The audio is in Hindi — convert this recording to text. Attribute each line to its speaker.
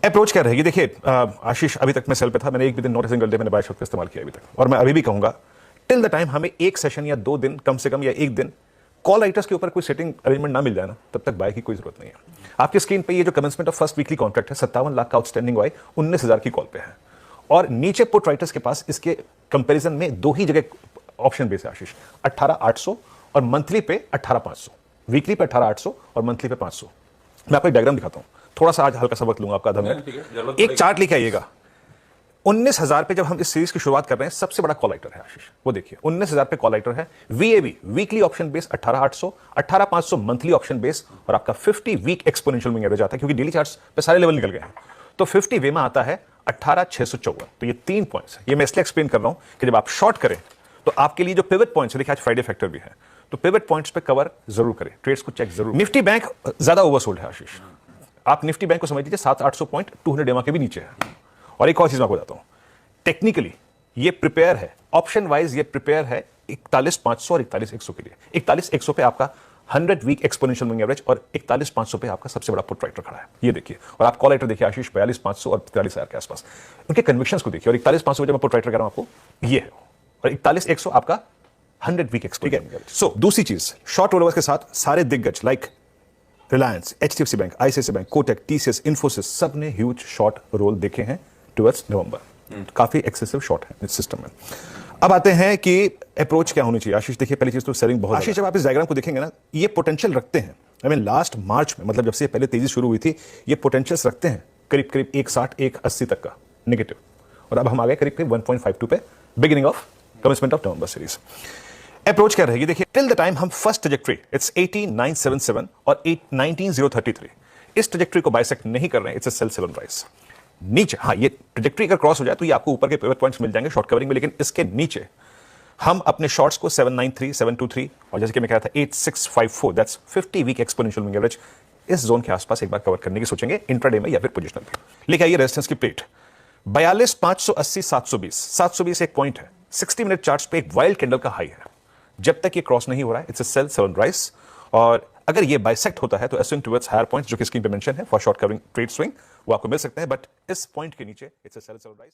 Speaker 1: अप्रोच क्या रहेगी? देखिए आशीष, अभी तक मैं सेल पे था, मैंने एक भी दिन नॉट सिंगल डे मैंने बाय शॉट का इस्तेमाल किया अभी तक, और मैं अभी भी कहूंगा टिल द टाइम हमें एक सेशन या 2 दिन कम से कम या 1 दिन कॉल राइटर्स के ऊपर कोई सेटिंग अरेंजमेंट ना मिल जाए ना, तब तक बाय की कोई जरूरत नहीं है। आपकी स्क्रीन पे ये जो commencement of first weekly contract है 57 लाख का आउटस्टैंडिंग वाई 19,000 की कॉल पे है, और नीचे पुट राइटर्स के पास इसके कंपैरिजन में 2 ही जगह ऑप्शन बेस है आशीष, 18,800 और मंथली पे 18,500, वीकली पे 18,800 और मंथली पे 500। मैं आपको एक डायग्राम दिखाता हूं, थोड़ा सा आज हल्का सा वक्त लूंगा आपका, आधा मिनट। एक चार्ट लेके आइएगा। 19,000 पे जब हम इस सीरीज की शुरुआत कर रहे हैं, सबसे बड़ा कॉल राइटर है आशीष, वो देखिए 19,000 पे कॉल राइटर है। वीएबी weekly option base 18,800, 18,500 monthly option base, और आपका 50 वीक एक्सपोनेंशियल मूविंग एवरेज आता है, क्योंकि डेली चार्ट्स पे सारे लेवल निकल गए हैं। तो 50 वे में आता है 18,654। तो ये 3 पॉइंट्स है। ये मैं इसलिए एक्सप्लेन कर रहा हूं कि जब आप शॉर्ट करें तो आपके लिए जो पिवट पॉइंट्स है, देखिए आज फ्राइडे फैक्टर भी है, तो पिवट पॉइंट्स पे कवर जरूर करें, ट्रेड्स को चेक जरूर। निफ्टी बैंक ज्यादा ओवरसोल्ड है आशीष, आप निफ्टी बैंक को समझ लीजिए 700-800 पॉइंट 200 डेमा के भी नीचे है। और एक और चीज मैं आपको बताता हूं, टेक्निकली ये प्रिपेयर है, ऑप्शन वाइज ये प्रिपेयर है 41,500 और 41,100 के लिए। 41,100 पे आपका 100 वीक एक्सपोनेंशियल मूविंग एवरेज, और 41,500 पे आपका सबसे बड़ा पुट राइटर खड़ा है, ये देखिए। और आप कॉल राइटर देखिए आशीष 42,500 और 43,000 के आसपास, उनके कन्विक्शंस को देखिए। और 41,500 जब मैं पुट राइटर कर रहा हूं आपको, ये है, और 41,100 आपका 100 वीक एक्सपोनेंशियल मूविंग एवरेज। सो दूसरी चीज, शॉर्ट रोलर्स के साथ सारे दिग्गज like Reliance, HDFC bank, ICICI bank, Kotak, TCS, Infosys, सब ने ह्यूज शॉर्ट रोल देखे हैं टुवर्ड्स नवंबर। काफी एक्सेसिव शॉर्ट है इस सिस्टम में। अब आते हैं कि अप्रोच क्या होनी चाहिए आशीष। देखिए पहली चीज तो सेलिंग बहुत, आशीष जब आप इस डायग्राम को देखेंगे ना, ये पोटेंशियल रखते हैं। आई मीन लास्ट मार्च में, मतलब जब से पहले तेजी शुरू हुई थी, ये पोटेंशियल्स रखते हैं करीब करीब 160, 180 तक का नेगेटिव, और अब हम आ गए करीब करीब 1.52 पे, beginning of commencement of November series. Approach क्या रहेगी? देखिए टिल द टाइम हम फर्स्ट ट्रैजेक्टरी इट्स 18,977 और 19,033, इस ट्रैजेक्टरी को बाइसेक्ट नहीं कर रहे हैं, इट्स अ सेल 7 राइज। नीचे हाँ, ये ट्रैजेक्टरी अगर क्रॉस हो जाए तो ये आपको ऊपर के पिवट पॉइंट्स मिल जाएंगे शॉर्ट कवरिंग में, लेकिन इसके नीचे हम अपने शॉर्ट्स को 793, 723 और जैसे कि मैं कह रहा था 8654, that's 50 week exponential moving average, इस जोन के आसपास एक बार कवर करने की सोचेंगे इंट्राडे में या फिर पोजिशनल पे। लेके आइए रेजिस्टेंस की प्लेट 42,580, 720, 720 एक पॉइंट है। 60 मिनट चार्ट्स पे एक वाइल्ड कैंडल का हाई है, जब तक ये क्रॉस नहीं हो रहा है इट्स अ सेल 7 राइज, और अगर ये बाइसेक्ट होता है तो स्विंग टुवर्ड्स हायर पॉइंट्स जो कि स्क्रीन पे मेंशन है for short covering trade swing, वो आपको मिल सकते हैं, बट इस पॉइंट के नीचे इट्स अ सेल 7 राइज।